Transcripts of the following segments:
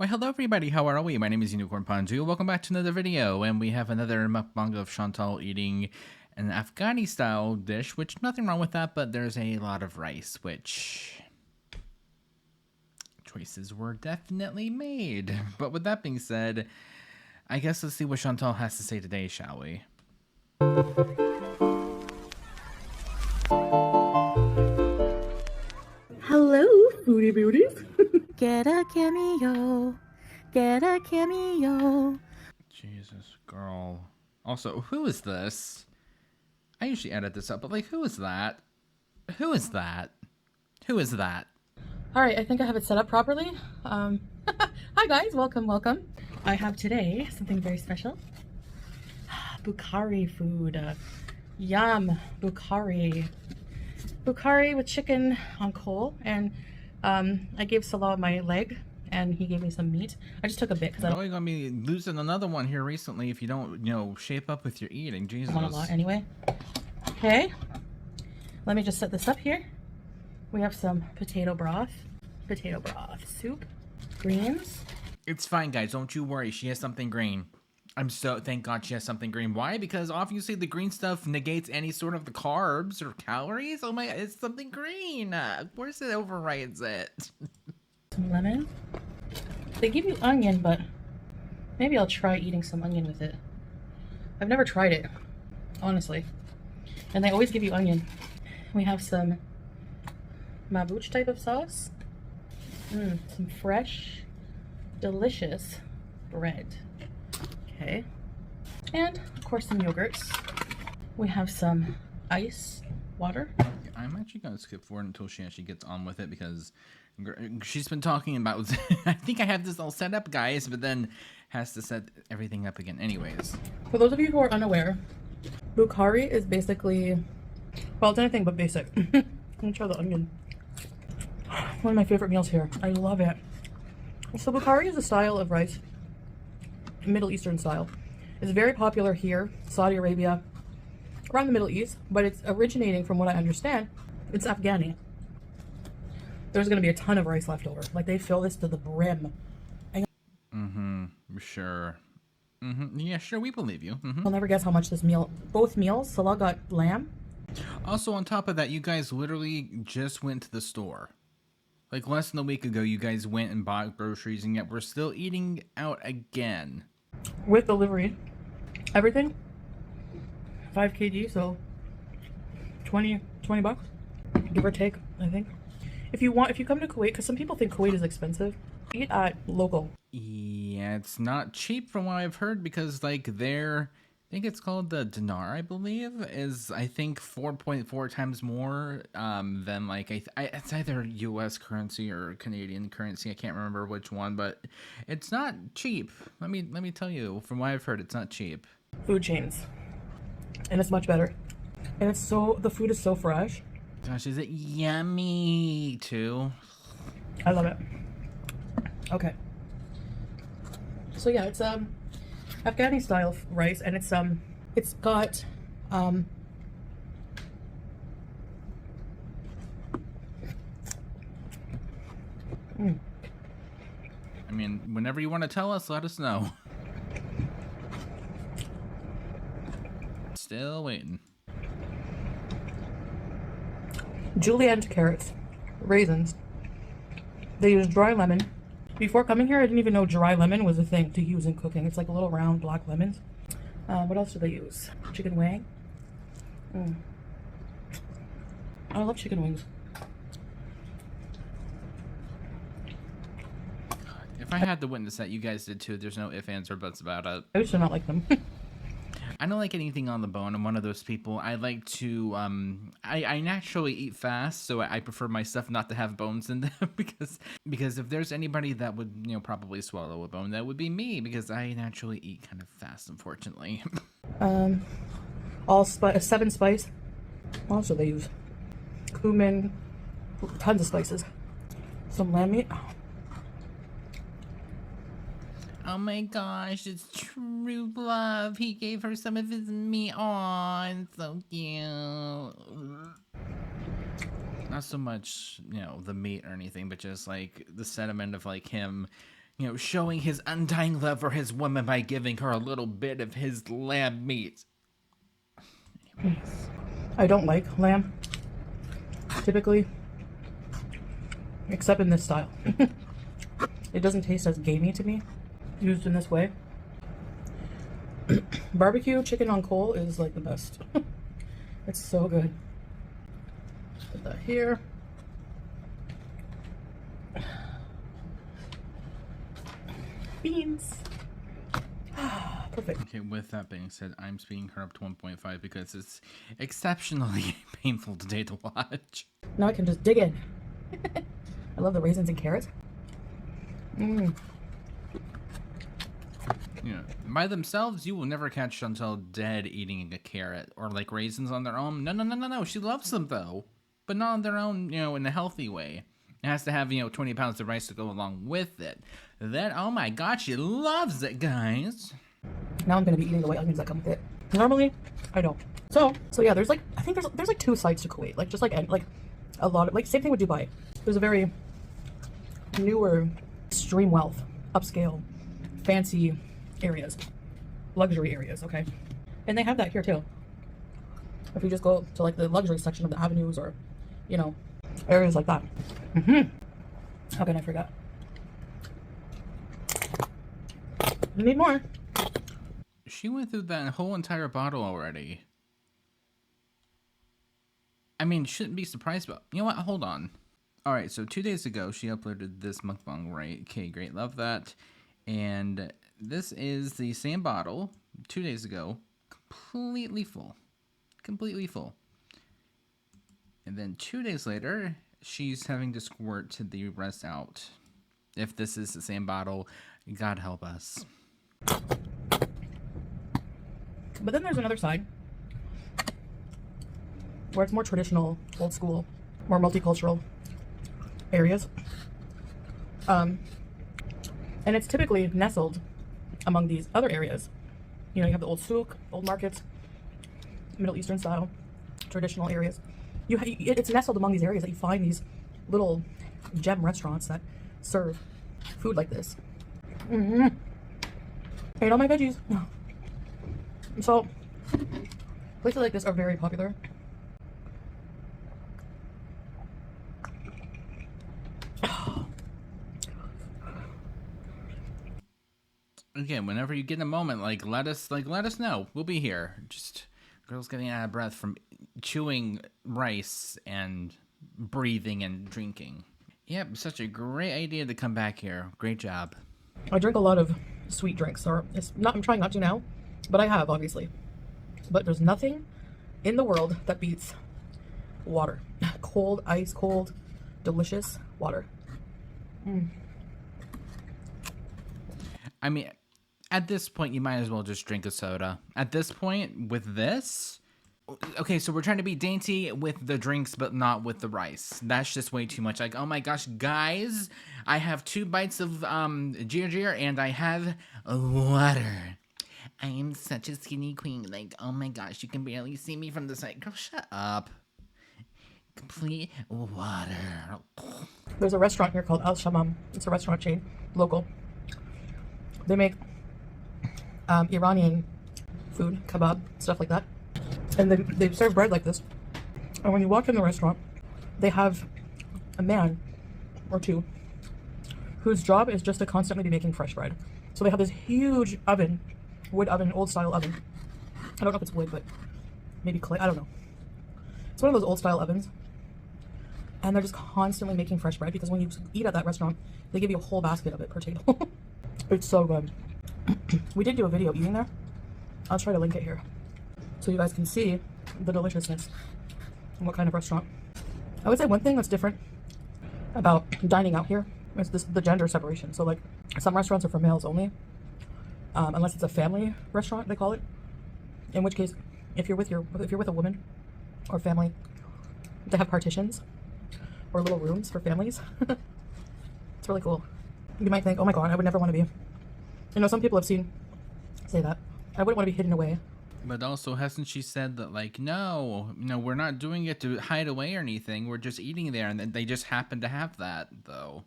Well, hello everybody, how are we? My name is Unicorn Panju. Welcome back to another video, and we have another mukbang of Chantal eating an Afghani-style dish, which nothing wrong with that, but there's a lot of rice, which choices were definitely made. But with that being said, I guess let's see what Chantal has to say today, shall we? Hello, foodie beauties. Get a cameo. Get a cameo. Jesus, girl. Also, who is this? I usually edit this up, but like, who is that? Who is that? Who is that? All right, I think I have it set up properly. Hi guys, welcome. I have today something very special. Bukhari food. Yum, Bukhari. Bukhari with chicken on coal, and I gave Salah my leg, and he gave me some meat. I just took a bit because I You're gonna be losing another one here recently if you don't, shape up with your eating. Jesus. want a lot anyway. Okay, let me just set this up here. We have some potato broth, soup, greens. It's fine, guys. Don't you worry. She has something green. Thank God she has something green. Why? Because obviously the green stuff negates any sort of the carbs or calories. Oh my, it's something green. Of course it overrides it. Some lemon. They give you onion, but maybe I'll try eating some onion with it. I've never tried it, honestly. And they always give you onion. We have some mabouche type of sauce. Some fresh, delicious bread. Okay. And of course some yogurts. We have some ice water. I'm actually gonna skip forward until she actually gets on with it because she's been talking about I think I have this all set up, guys, but then has to set everything up again anyways. For those of you who are unaware, bukhari is basically, well, it's anything but basic. Let me try the onion. One of my favorite meals here. I love it. So bukhari is a style of rice, Middle Eastern style. It's very popular here, Saudi Arabia, around the Middle East, but it's originating, from what I understand, it's Afghani. There's going to be a ton of rice left over. Like, they fill this to the brim. Sure. Yeah, sure, we believe you. I'll never guess how much this meal, both meals, Salah got lamb. Also, on top of that, you guys literally just went to the store. Like, less than a week ago, you guys went and bought groceries, and yet we're still eating out again. With delivery. Everything. 5 kg, so 20 bucks. Give or take, I think. If you come to Kuwait, because some people think Kuwait is expensive, eat at local. Yeah, it's not cheap from what I've heard because, like, I think it's called the dinar, I believe, is, I think, 4.4 times more than, like, it's either U.S. currency or Canadian currency. I can't remember which one, but it's not cheap. Let me tell you, from what I've heard, it's not cheap. Food chains. And it's much better. And the food is so fresh. Gosh, is it yummy, too? I love it. Okay. So yeah, it's Afghani style rice, and it's got I mean, whenever you want to tell us, let us know. Still waiting. julienne carrots, raisins. They use dry lemon. Before coming here, I didn't even know dry lemon was a thing to use in cooking. It's like a little round black lemons. What else do they use? Chicken wing. I love chicken wings. If I had to witness that, you guys did too. There's no ifs, ands, or buts about it. I used to not like them. I don't like anything on the bone. I'm one of those people. I like to, I naturally eat fast, so I prefer my stuff not to have bones in them because if there's anybody that would, probably swallow a bone, that would be me because I naturally eat kind of fast, unfortunately. All 7 spice. What else do they use? Cumin, tons of spices. Some lamb meat. Oh my gosh, it's true love. He gave her some of his meat on. So cute. Not so much, the meat or anything, but just like the sentiment of like him you know, showing his undying love for his woman by giving her a little bit of his lamb meat. Anyways. I don't like lamb, typically, except in this style. It doesn't taste as gamey to me, used in this way. Barbecue chicken on coal is like the best. It's so good. Put that here. Beans. Perfect. Okay, with that being said, I'm speeding her up to 1.5 because it's exceptionally painful today to watch. Now I can just dig in. I love the raisins and carrots. Mmm. You know, by themselves, you will never catch Chantal dead eating a carrot or like raisins on their own. No. She loves them though, but not on their own, you know, in a healthy way. It has to have, you know, 20 pounds of rice to go along with it. Then, oh my god, she loves it, guys. Now I'm gonna be eating the white onions that come with it. Normally, I don't. So yeah, there's like, I think there's like two sides to Kuwait. Like just like a lot of, like same thing with Dubai. There's a very newer, extreme wealth, upscale, fancy areas, luxury areas, okay? And they have that here too. If you just go to like the luxury section of the avenues or, you know, areas like that. How can I forget? You need more. She went through that whole entire bottle already. I mean, shouldn't be surprised about. You know what? Hold on. All right, so 2 days ago, she uploaded this mukbang, right? Okay, great. Love that. And this is the same bottle 2 days ago, completely full. Completely full. And then 2 days later, she's having to squirt the rest out. If this is the same bottle, God help us. But then there's another side where it's more traditional, old school, more multicultural areas. And it's typically nestled among these other areas. You know, you have the old souk, old markets, Middle Eastern style, traditional areas. It's nestled among these areas that you find these little gem restaurants that serve food like this. Ate all my veggies. So, places like this are very popular. Again, whenever you get a moment, let us know. We'll be here. Just girls getting out of breath from chewing rice and breathing and drinking. Yep, such a great idea to come back here. Great job. I drink a lot of sweet drinks, or I'm trying not to now, but I have, obviously. But there's nothing in the world that beats water. Cold, ice cold, delicious water. I mean, at this point, you might as well just drink a soda. At this point, with this... Okay, so we're trying to be dainty with the drinks, but not with the rice. That's just way too much. Like, oh my gosh, guys, I have 2 bites of ginger and I have water. I am such a skinny queen. Like, oh my gosh, you can barely see me from the side. Girl, shut up. Complete water. There's a restaurant here called elshabam. It's a restaurant chain, local. They make Iranian food, kebab, stuff like that. And they serve bread like this. And when you walk in the restaurant, they have a man or two whose job is just to constantly be making fresh bread. So they have this huge oven, wood oven, old style oven. I don't know if it's wood, but maybe clay, I don't know. It's one of those old style ovens. And they're just constantly making fresh bread because when you eat at that restaurant, they give you a whole basket of it per table. It's so good. We did do a video eating there. I'll try to link it here so you guys can see the deliciousness and what kind of restaurant. I would say one thing that's different about dining out here is the gender separation. So like some restaurants are for males only, unless it's a family restaurant, they call it. In which case, if you're with a woman or family, they have partitions or little rooms for families. It's really cool. You might think, oh my god, I would never want to be. You know, some people have say that. I wouldn't want to be hidden away. But also, hasn't she said that, like, no, we're not doing it to hide away or anything. We're just eating there, and they just happen to have that, though.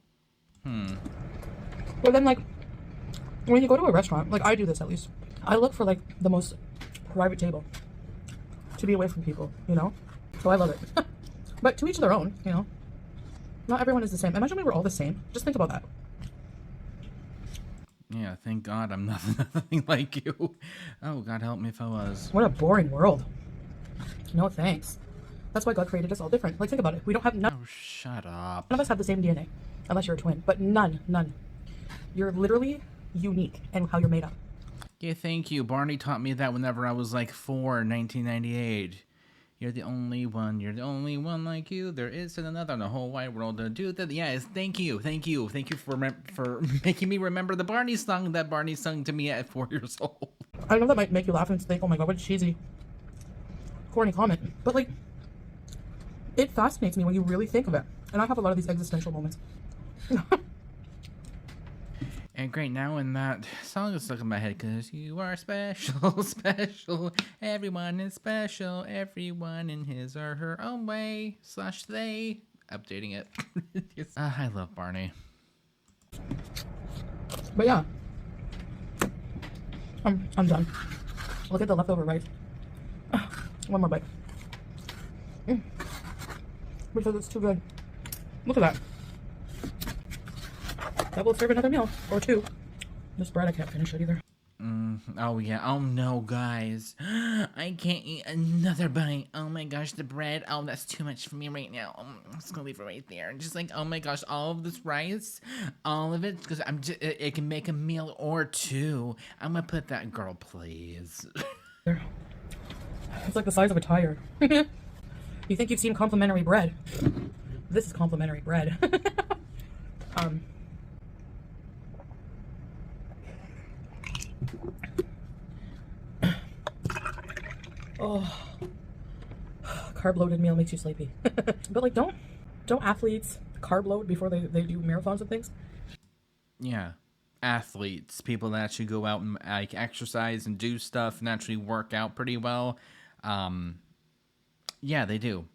Well, But then, like, when you go to a restaurant, like I do this at least, I look for like the most private table to be away from people, you know? So I love it. But to each their own, you know? Not everyone is the same. Imagine we were all the same. Just think about that. Yeah, thank God I'm nothing like you. Oh, God help me if I was. What a boring world. No thanks. That's why God created us all different. Like, think about it. We don't have none. Oh, shut up. None of us have the same DNA, unless you're a twin. But none. You're literally unique in how you're made up. Yeah, thank you. Barney taught me that whenever I was like 4 in 1998. You're the only one like you. There isn't another in the whole wide world to do that. Yes, thank you for making me remember the Barney song that Barney sung to me at 4 years old. I know that might make you laugh and think, oh my God, what a cheesy, corny comment. But like, it fascinates me when you really think of it. And I have a lot of these existential moments. And great, now when that song is stuck in my head, because you are special, special, everyone is special, everyone in his or her own way, / they, updating it. Yes. I love Barney. But yeah, I'm done. Look at the leftover rice. One more bite. Because it's too good. Look at that. That will serve another meal or two. This bread, I can't finish it either. Oh yeah. Oh no, guys. I can't eat another bite. Oh my gosh, the bread. Oh, that's too much for me right now. I'm just gonna leave it right there. Just like, oh my gosh, all of this rice, all of it, because it can make a meal or two. I'm gonna put that, girl, please. It's like the size of a tire. You think you've seen complimentary bread? This is complimentary bread. Oh, carb loaded meal makes you sleepy. But like, don't athletes carb load before they do marathons and things? Yeah, athletes, people that actually go out and like exercise and do stuff and actually work out pretty well. Yeah, they do.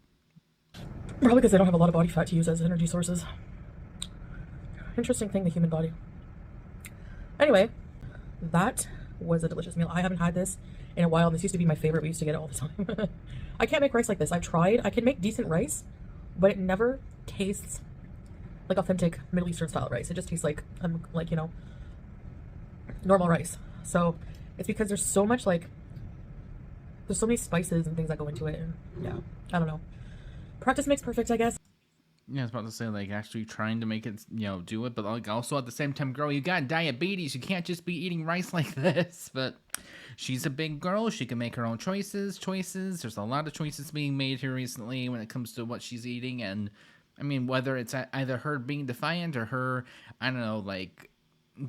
Probably because they don't have a lot of body fat to use as energy sources. Interesting thing, the human body. Anyway, that was a delicious meal. I haven't had this in a while. This used to be my favorite. We used to get it all the time. I can't make rice like this. I've tried. I can make decent rice, but it never tastes like authentic Middle Eastern style rice. It just tastes like you know, normal rice. So it's because there's so much there's so many spices and things that go into it. And yeah, I don't know. Practice makes perfect, I guess. Yeah, I was about to say, like, actually trying to make it, you know, do it, but like also at the same time, girl, you got diabetes. You can't just be eating rice like this. But she's a big girl. She can make her own choices. There's a lot of choices being made here recently when it comes to what she's eating. And I mean, whether it's either her being defiant or her, I don't know, like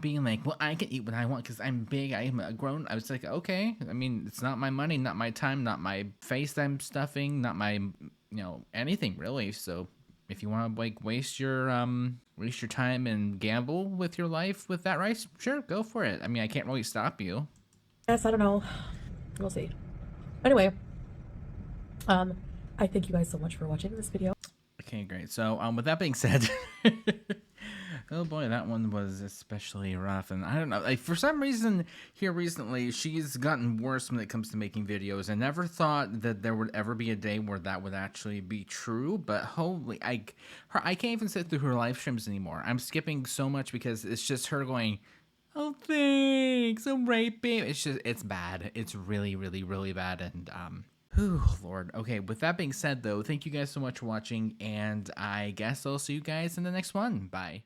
being like, well, I can eat what I want because I'm big. I am a grown. I was like, okay. I mean, it's not my money, not my time, not my face I'm stuffing, not my, you know, anything really. So if you want to like waste your time and gamble with your life with that rice, sure, go for it. I mean, I can't really stop you. Yes, I don't know. We'll see. Anyway, I thank you guys so much for watching this video. Okay, great. So, with that being said, oh boy, that one was especially rough. And I don't know, like for some reason here recently, she's gotten worse when it comes to making videos. I never thought that there would ever be a day where that would actually be true. But holy, I can't even sit through her live streams anymore. I'm skipping so much because it's just her going, oh thanks, I'm right, babe. It's bad. It's really, really, really bad. And whew, Lord. Okay, with that being said, though, thank you guys so much for watching, and I guess I'll see you guys in the next one. Bye.